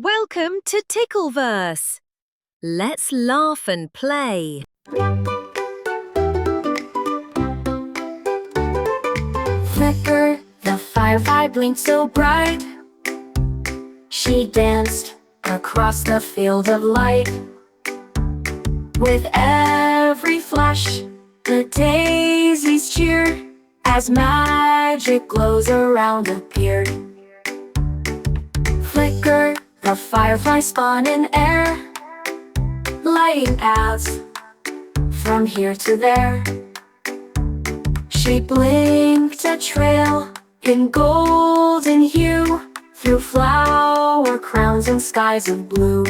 Welcome to Tickleverse. Let's laugh and play. Flicker the firefly blinked so bright. She danced across the field of light. With every flash, the daisies cheered as magic glows around appeared. Flicker the firefly spun in air, lighting paths from here to there. She blinked a trail in golden hue through flower crowns and skies of blue.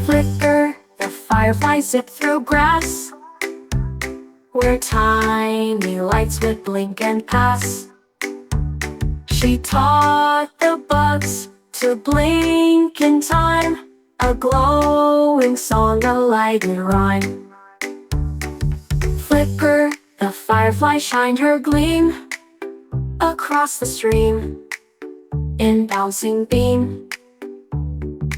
Flicker the firefly zipped through grass where tiny lights would blink and pass. She taught the bugs to blink in time, a glowing song, a lighted rhyme. Flicker the firefly shined her gleam across the stream in bouncing beam.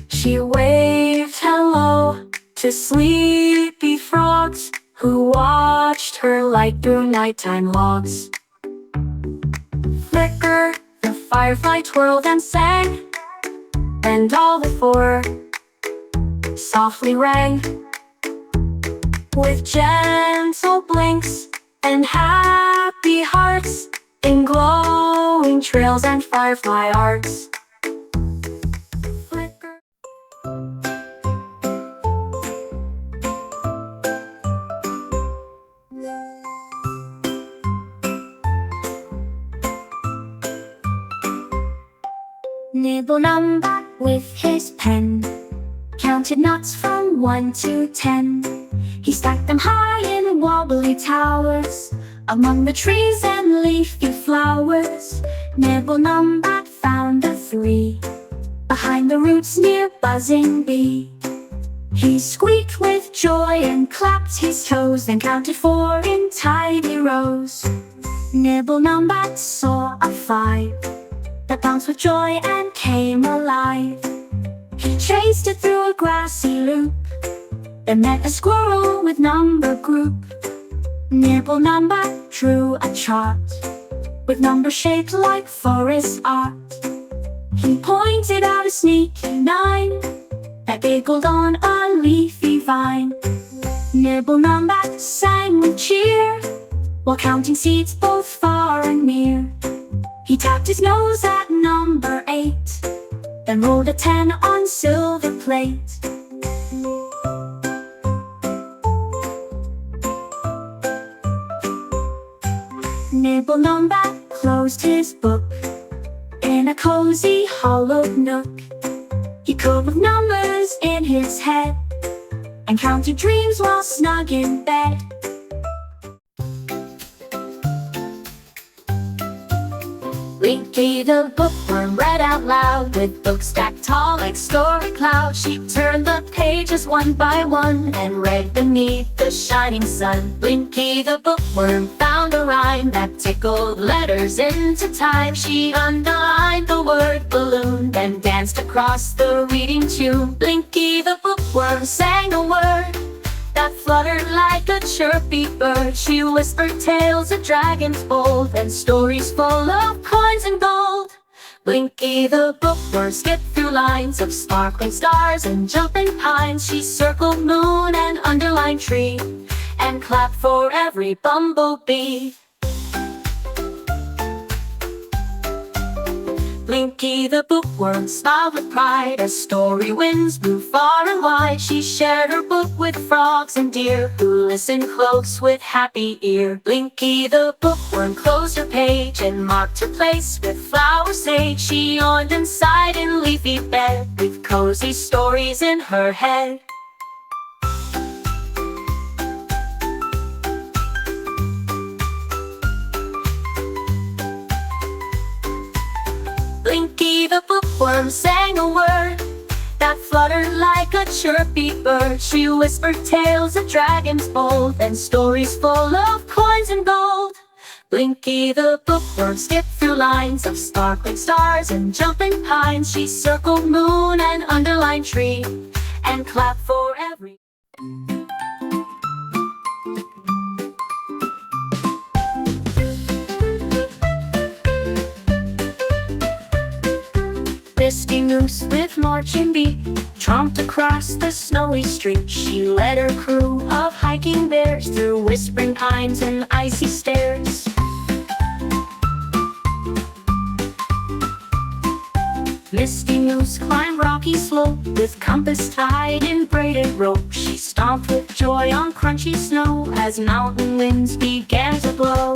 She waved hello to sleepy frogs who watched her light through nighttime logs. Flicker the firefly twirled and sang, and all the four softly rang. With gentle blinks and happy hearts in glowing trails and firefly arts. Flicker. Nibble number with his pen counted nuts from 1 to 10. He stacked them high in wobbly towers among the trees and leafy flowers. Nibble number found a 3 behind the roots near buzzing bee. He squeaked with joy and clapped his toes, then counted 4 in tidy rows. Nibble number saw a 5 that bounced with joy and came alive. He chased it through a grassy loop, then met a squirrel with number group. Nibble number drew a chart with numbers shaped like forest art. He pointed out a sneaky 9 that giggled on a leafy vine. Nibble number sang with cheer while counting seeds both far and near. He tapped his nose at number 8, then rolled a 10 on silver plate. Nibble number closed his book in a cozy hollowed nook. He coded with numbers in his head and counted dreams while snug in bed. Blinky the bookworm read out loud with books stacked tall like story clouds. She turned the pages one by one and read beneath the shining sun. Blinky the bookworm found a rhyme that tickled letters into time. She underlined the word balloon, then danced across the reading tune. Blinky the bookworm sang a word that fluttered like a chirpy bird. She whispered tales of dragons bold and stories full of coins and gold. Blinky the bookworm skipped through lines of sparkling stars and jumping pines. She circled moon and underlined tree and clapped for every bumblebee. Blinky the bookworm smiled with pride as story winds blew far and wide. She shared her book with frogs and deer who listened close with happy ear. Blinky the bookworm closed her page and marked her place with flower sage. She yawned and sighed in leafy bed with cozy stories in her head. Blinky the bookworm sang a word that fluttered like a chirpy bird. She whispered tales of dragons bold and stories full of coins and gold. Blinky the bookworm skipped through lines of sparkling stars and jumping pines. She circled moon and underlined tree and clapped for every. Misty Moose with marching beat tromped across the snowy street. She led her crew of hiking bears through whispering pines and icy stairs. Misty Moose climbed rocky slope with compass tied in braided rope. She stomped with joy on crunchy snow as mountain winds began to blow.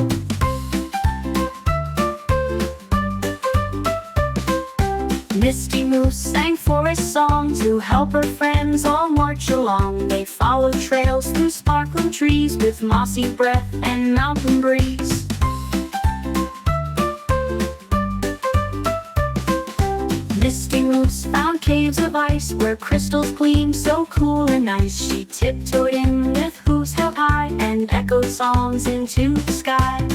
Misty Moose sang forest songs to help her friends all march along. They followed trails through sparkling trees with mossy breath and mountain breeze. Misty Moose found caves of ice where crystals gleamed so cool and nice. She tiptoed in with hooves held high and echoed songs into the sky.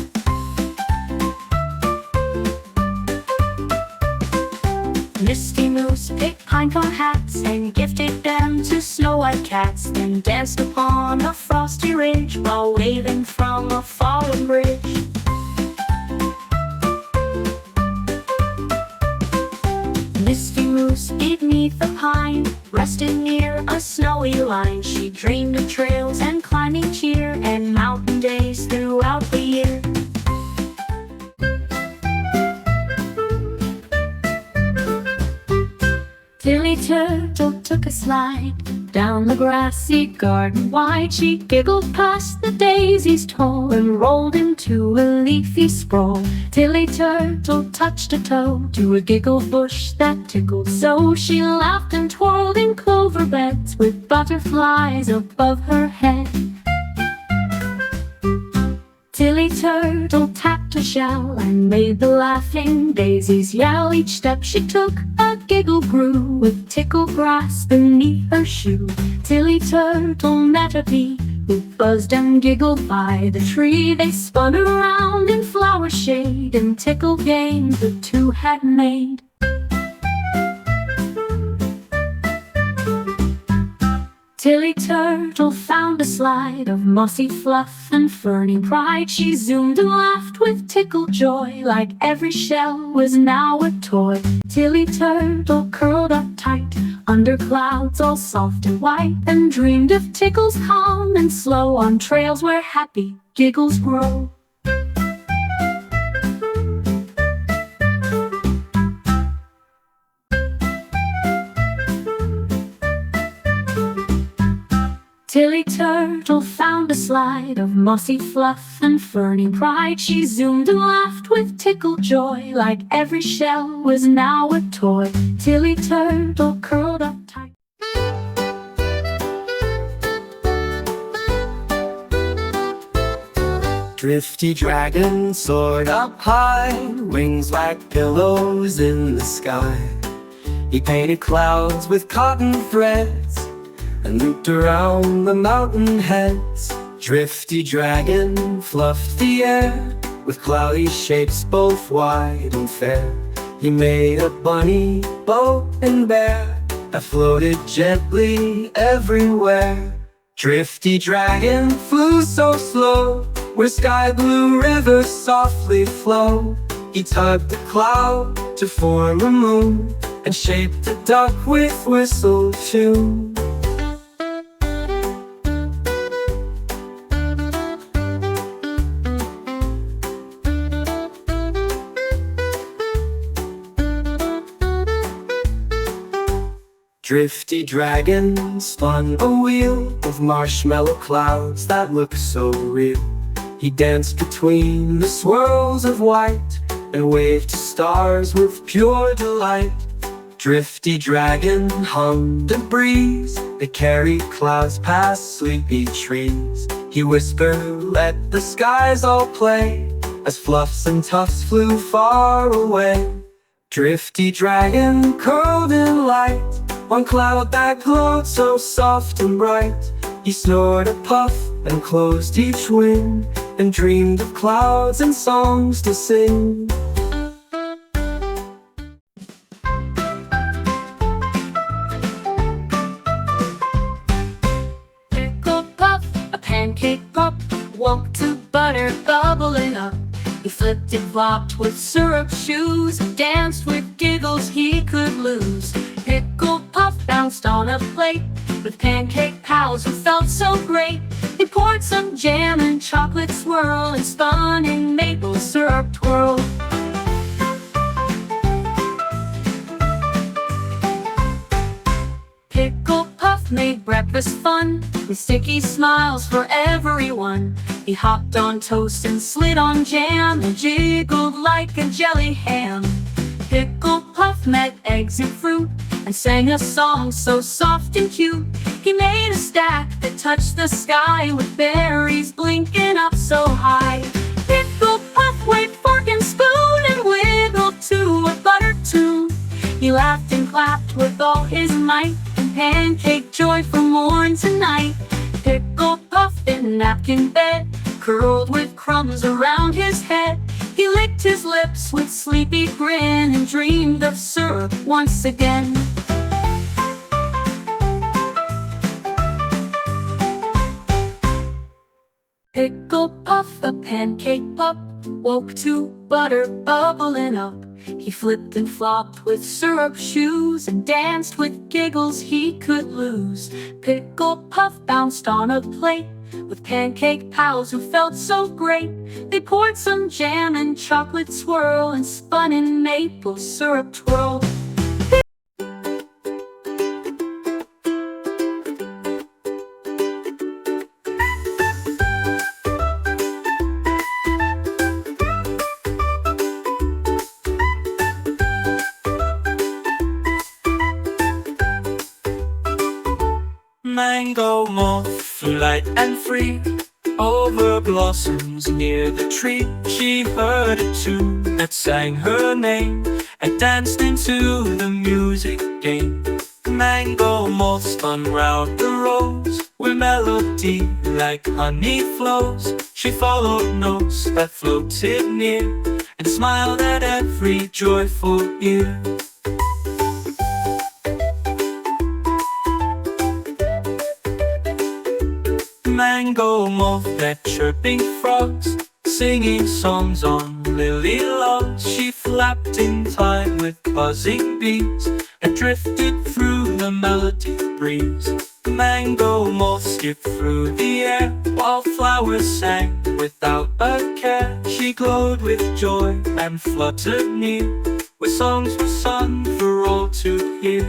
Misty Moose picked pine cone hats and gifted them to snow-white cats, then danced upon a frosty ridge while waving from a fallen bridge. Misty Moose beneath the pine rested near a snowy line. She dreamed of trails and climbing cheer and mountain days throughout the year. Tilly Turtle took a slide down the grassy garden wide. She giggled past the daisies tall and rolled into a leafy sprawl. Tilly Turtle touched a toe to a giggle bush that tickled so. She laughed and twirled in clover beds with butterflies above her head. Tilly Turtle tapped a shell and made the laughing daisies yell. Each step she took, a giggle grew with tickled grass beneath her shoe. Tilly Turtle met a bee who buzzed and giggled by the tree. They spun around in flower shade and tickled games the two had made. Tilly Turtle found a slide of mossy fluff and ferny pride. She zoomed and laughed with tickled joy, like every shell was now a toy. Tilly Turtle curled up tight under clouds all soft and white, and dreamed of tickles calm and slow on trails where happy giggles grow. Tilly Turtle found a slide of mossy fluff and ferny pride. She zoomed and laughed with tickled joy, like every shell was now a toy. Tilly Turtle curled up tight. Drifty dragon soared up high, wings like pillows in the sky. He painted clouds with cotton threads and looped around the mountain heads. Drifty dragon fluffed the air with cloudy shapes both wide and fair. He made a bunny, boat, and bear that floated gently everywhere. Drifty dragon flew so slow where sky blue rivers softly flow. He tugged the cloud to form a moon and shaped a duck with whistle tune. Drifty dragon spun a wheel of marshmallow clouds that looked so real. He danced between the swirls of white and waved to stars with pure delight. Drifty dragon hummed a breeze that carried clouds past sleepy trees. He whispered, "Let the skies all play," as fluffs and tufts flew far away. Drifty dragon curled in light on cloud that glowed so soft and bright. He snored a puff and closed each wing and dreamed of clouds and songs to sing. Pickle puff, a pancake pup, woke to butter bubbling up. He flipped and flopped with syrup shoes, danced with giggles he could lose. Pickle puff bounced on a plate with pancake pals who felt so great. He poured some jam and chocolate swirl and spun in maple syrup twirl. Pickle puff made breakfast fun with sticky smiles for everyone. He hopped on toast and slid on jam and jiggled like a jelly ham. Pickle puff met eggs and fruit and sang a song so soft and cute. He made a stack that touched the sky with berries blinking up so high. Pickle puff waved fork and spoon and wiggled to a butter tune. He laughed and clapped with all his might and pancake joy from morn to night. Pickle puff in a napkin bed, curled with crumbs around his head. He licked his lips with sleepy grin and dreamed of syrup once again. Pickle puff, a pancake pup, woke to butter bubbling up. He flipped and flopped with syrup shoes and danced with giggles he could lose. Pickle puff bounced on a plate with pancake pals who felt so great. They poured some jam and chocolate swirl and spun in maple syrup twirl. Mango moth flew light and free over blossoms near the tree. She heard a tune that sang her name and danced into the music game. Mango moth spun round the rose where melody like honey flows. She followed notes that floated near and smiled at every joyful ear. Mango moth met chirping frogs, singing songs on lily logs. She flapped in time with buzzing bees and drifted through the melody breeze. Mango moth skipped through the air while flowers sang without a care. She glowed with joy and fluttered near with songs for sun for all to hear.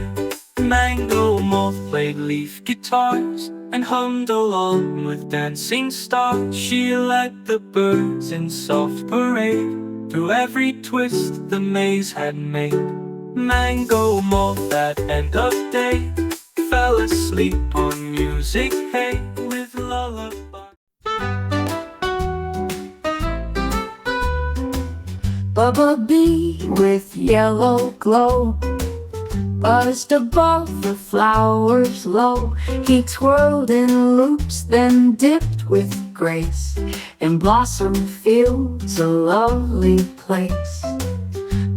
Mango moth played leaf guitars and hummed along with dancing stars. She led the birds in soft parade through every twist the maze had made. Mango moth at end of day fell asleep on music hay with lullaby. Bumblebee with yellow glow buzzed above the flowers low. He twirled in loops, then dipped with grace in blossom fields, a lovely place.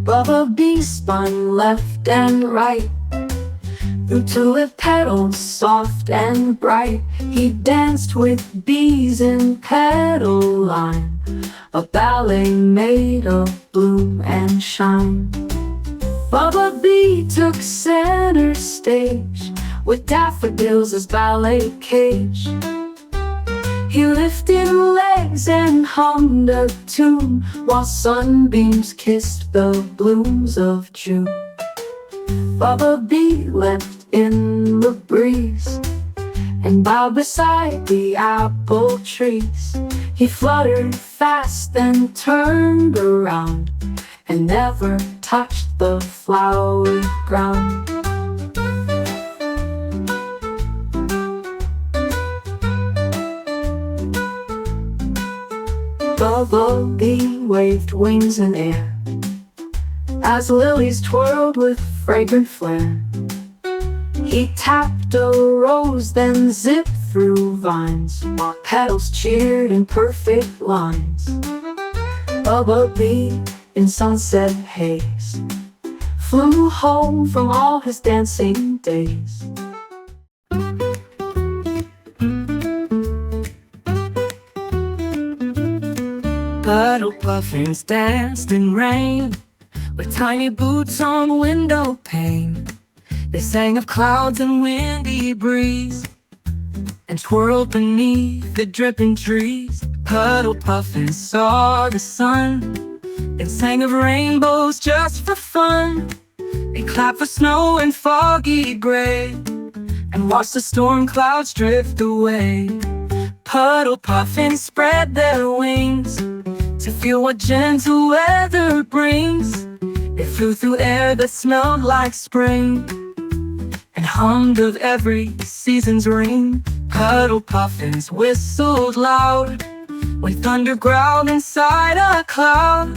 Bumblebee spun left and right through tulip petals soft and bright. He danced with bees in petal line, a ballet made of bloom and shine. Bumblebee took center stage with daffodils as ballet cage. He lifted legs and hummed a tune while sunbeams kissed the blooms of June. Bumblebee leapt in the breeze and bowed beside the apple trees. He fluttered fast then turned around and never touched the flowery ground. Bumblebee waved wings in air as lilies twirled with fragrant flare. He tapped a rose then zipped through vines, while petals cheered in perfect lines. Lullaby in sunset haze flew home from all his dancing days. Puddle puffins danced in rain with tiny boots on window pane. They sang of clouds and windy breeze and twirled beneath the dripping trees. Puddle puffins saw the sun and sang of rainbows just for fun. They clapped for snow and foggy gray and watched the storm clouds drift away. Puddle puffins spread their wings to feel what gentle weather brings. They flew through air that smelled like spring and hummed of every season's ring. Puddle puffins whistled loud when thunder growled inside a cloud.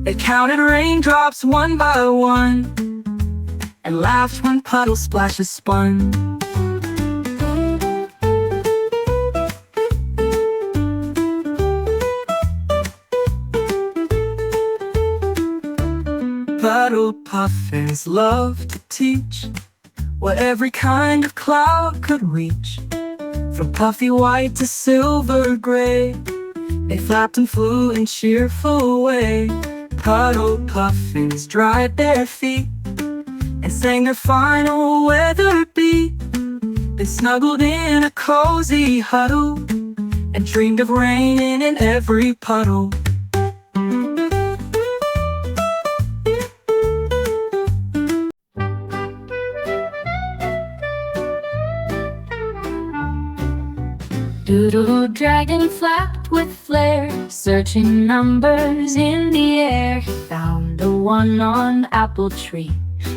They counted raindrops one by one and laughed when puddle splashes spun. Puddle puffins love to teach what every kind of cloud could reach. From puffy white to silver gray, they flapped and flew in cheerful way. Puddle puffins dried their feet and sang their final weather beat. They snuggled in a cozy huddle and dreamed of rain in every puddle. Doodle dragon flapped with flair, searching numbers in the air. He found the one on apple tree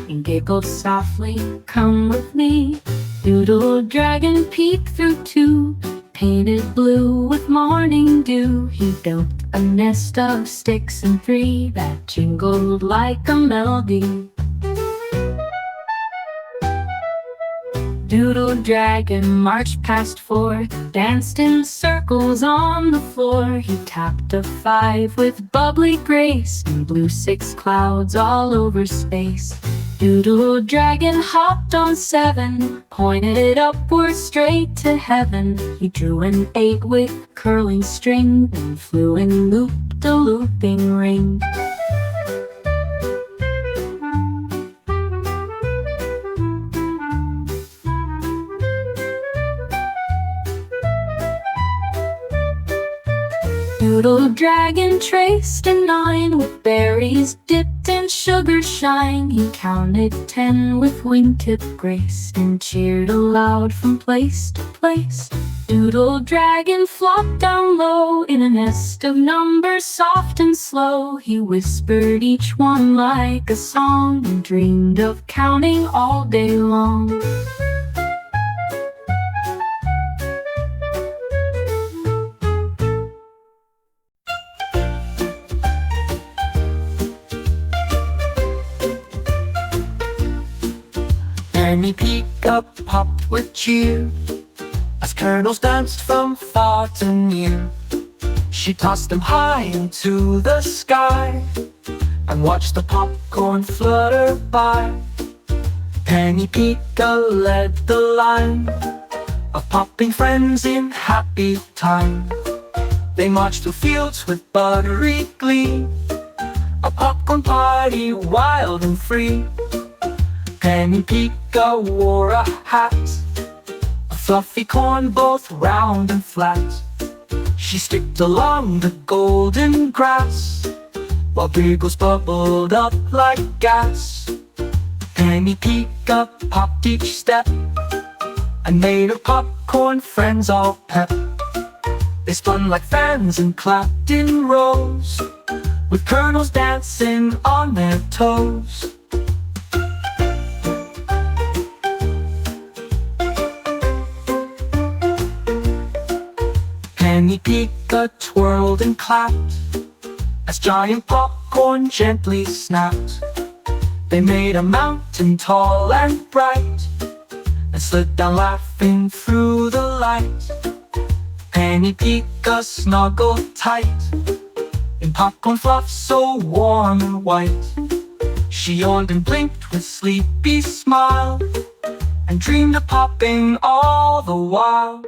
and giggled softly, "Come with me." Doodle dragon peeked through two, painted blue with morning dew. He built a nest of sticks and three that jingled like a melody. Doodle dragon marched past four, danced in circles on the floor. He tapped a five with bubbly grace and blew six clouds all over space. Doodle dragon hopped on seven, pointed upward straight to heaven. He drew an eight with curling string and flew and looped a looping ring. Doodle dragon traced a nine with berries dipped in sugar shine. He counted 10 with wing-tip grace and cheered aloud from place to place. Doodle dragon flopped down low in a nest of numbers soft and slow. He whispered each one like a song and dreamed of counting all day long. Penny Peacock popped with cheer as kernels danced from far to near. She tossed them high into the sky and watched the popcorn flutter by. Penny Peacock led the line of popping friends in happy time. They marched through fields with buttery glee, a popcorn party wild and free. Penny Peacock wore a hat, a fluffy corn both round and flat. She skipped along the golden grass while giggles bubbled up like gas. Penny Peacock popped each step and made her popcorn friends all pep. They spun like fans and clapped in rows with kernels dancing on their toes. Penny Peacock twirled and clapped as giant popcorn gently snapped. They made a mountain tall and bright and slid down laughing through the light. Penny Pika snuggled tight in popcorn fluff so warm and white. She yawned and blinked with sleepy smile, and dreamed of popping all the while.